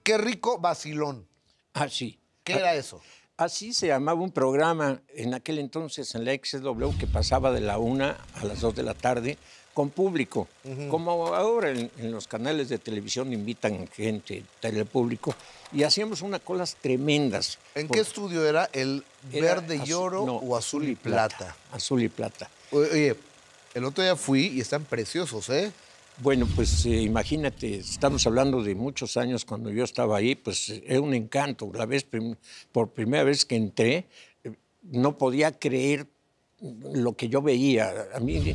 Qué rico vacilón. Ah, sí. ¿Qué era eso? Así se llamaba un programa en aquel entonces en la XW que pasaba de la 1 a las 2 de la tarde con público. Como ahora en los canales de televisión invitan gente, telepúblico, y hacíamos unas colas tremendas. ¿En qué estudio era? ¿El Era verde y oro no, o azul y plata? Azul y plata. Oye, el otro día fui y están preciosos, ¿eh? Bueno, pues imagínate, estamos hablando de muchos años cuando yo estaba ahí, pues era un encanto. Por primera vez que entré, no podía creer lo que yo veía. A mí,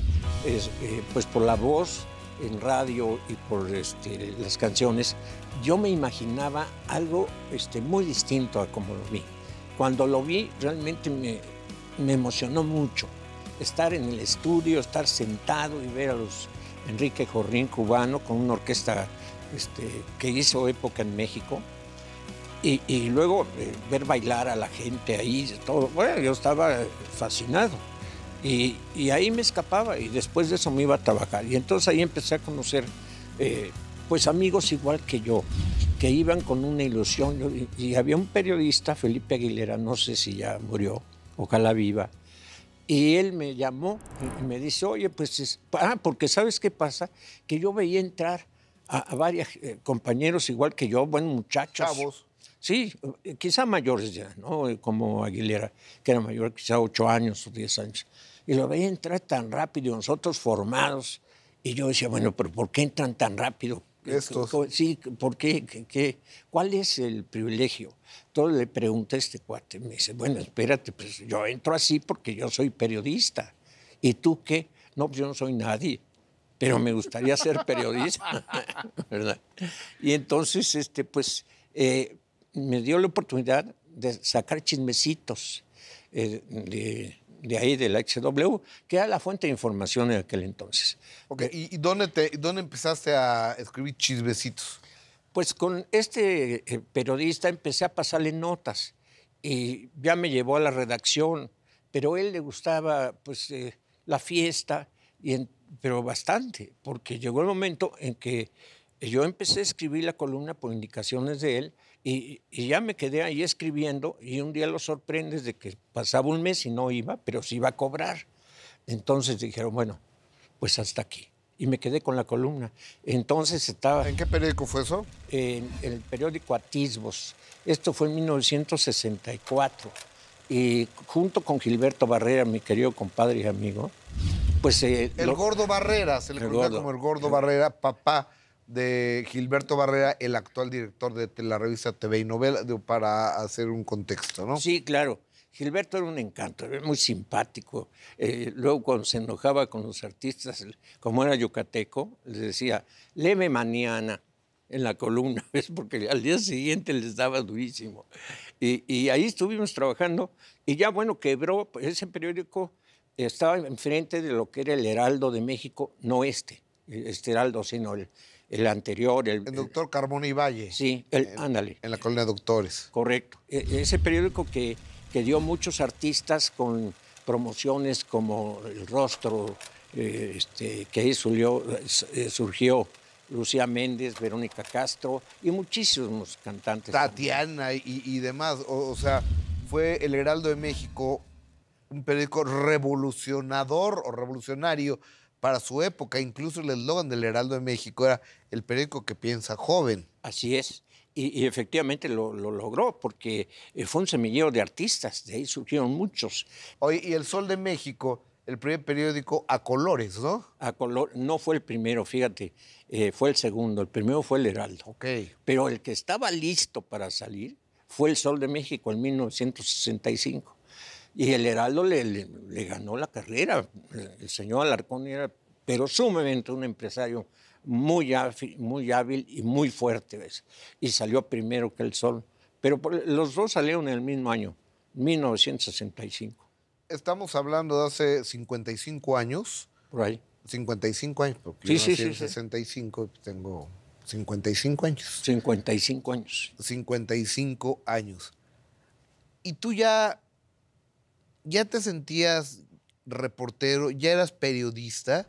pues por la voz en radio y por las canciones, yo me imaginaba algo muy distinto a como lo vi. Cuando lo vi, realmente me emocionó mucho. Estar en el estudio, estar sentado y ver a los Enrique Jorrín cubano con una orquesta que hizo época en México. Y luego ver bailar a la gente ahí, todo. Bueno, yo estaba fascinado. Y ahí me escapaba y después de eso me iba a trabajar. Y entonces ahí empecé a conocer pues amigos igual que yo, que iban con una ilusión. Y había un periodista, Felipe Aguilera, no sé si ya murió, ojalá viva. Y él me llamó y me dice, oye, pues, porque ¿sabes qué pasa? Que yo veía entrar a varios compañeros igual que yo, buenos muchachos. Chavos. Sí, quizá mayores ya, ¿no? Como Aguilera, que era mayor, quizá 8 años o 10 años. Y lo veía entrar tan rápido, nosotros formados. Y yo decía, bueno, pero ¿por qué entran tan rápido? Estos. Sí, ¿por qué? ¿Cuál es el privilegio? Entonces le pregunté a este cuate, me dice, bueno, espérate, pues yo entro así porque yo soy periodista. ¿Y tú qué? No, pues yo no soy nadie, pero me gustaría ser periodista, ¿verdad? Y entonces, pues, me dio la oportunidad de sacar chismecitos de ahí, de la XW, que era la fuente de información en aquel entonces. Ok, ¿y dónde empezaste a escribir chismecitos? Pues con este periodista empecé a pasarle notas y ya me llevó a la redacción, pero a él le gustaba pues la fiesta, pero bastante, porque llegó el momento en que yo empecé a escribir la columna por indicaciones de él y ya me quedé ahí escribiendo y un día lo sorprendes de que pasaba un mes y no iba, pero sí iba a cobrar. Entonces dijeron, bueno, pues hasta aquí. Y me quedé con la columna. Entonces estaba ¿En qué periódico fue eso? en el periódico Atisbos. Esto fue en 1964. Y junto con Gilberto Barrera, mi querido compadre y amigo, pues... Gordo Barrera, se le conocía como el Gordo Barrera, papá de Gilberto Barrera, el actual director de la revista TV y Novela, para hacer un contexto, ¿no? Sí, claro. Gilberto era un encanto, era muy simpático. Luego cuando se enojaba con los artistas, como era yucateco, les decía, léeme mañana en la columna, ¿ves? Porque al día siguiente les daba durísimo. Y ahí estuvimos trabajando y ya, bueno, quebró. Ese periódico estaba enfrente de lo que era el Heraldo de México, no este Heraldo, sino el anterior. El doctor Carmona y Valle. Sí, ándale. En la colonia de Doctores. Correcto. Ese periódico que dio muchos artistas con promociones como El Rostro, que ahí surgió Lucía Méndez, Verónica Castro y muchísimos cantantes. Tatiana y demás. O sea, fue el Heraldo de México un periódico revolucionador o revolucionario para su época. Incluso el eslogan del Heraldo de México era el periódico que piensa joven. Así es. Y efectivamente lo logró porque fue un semillero de artistas, de ahí surgieron muchos. Oye, y El Sol de México, el primer periódico a colores, ¿no? A color, no fue el primero, fíjate, fue el segundo. El primero fue el Heraldo. Ok. Pero el que estaba listo para salir fue El Sol de México en 1965. Y el Heraldo le ganó la carrera. El señor Alarcón era, pero sumamente un empresario muy hábil y muy fuerte, ¿ves? Y salió primero que El Sol. Pero los dos salieron en el mismo año, 1965. Estamos hablando de hace 55 años. Por ahí. 55 años, porque Sí, yo nací sí, en sí, 65 y tengo 55 años. 55 años. 55 años. ¿Y tú ya te sentías reportero, ya eras periodista?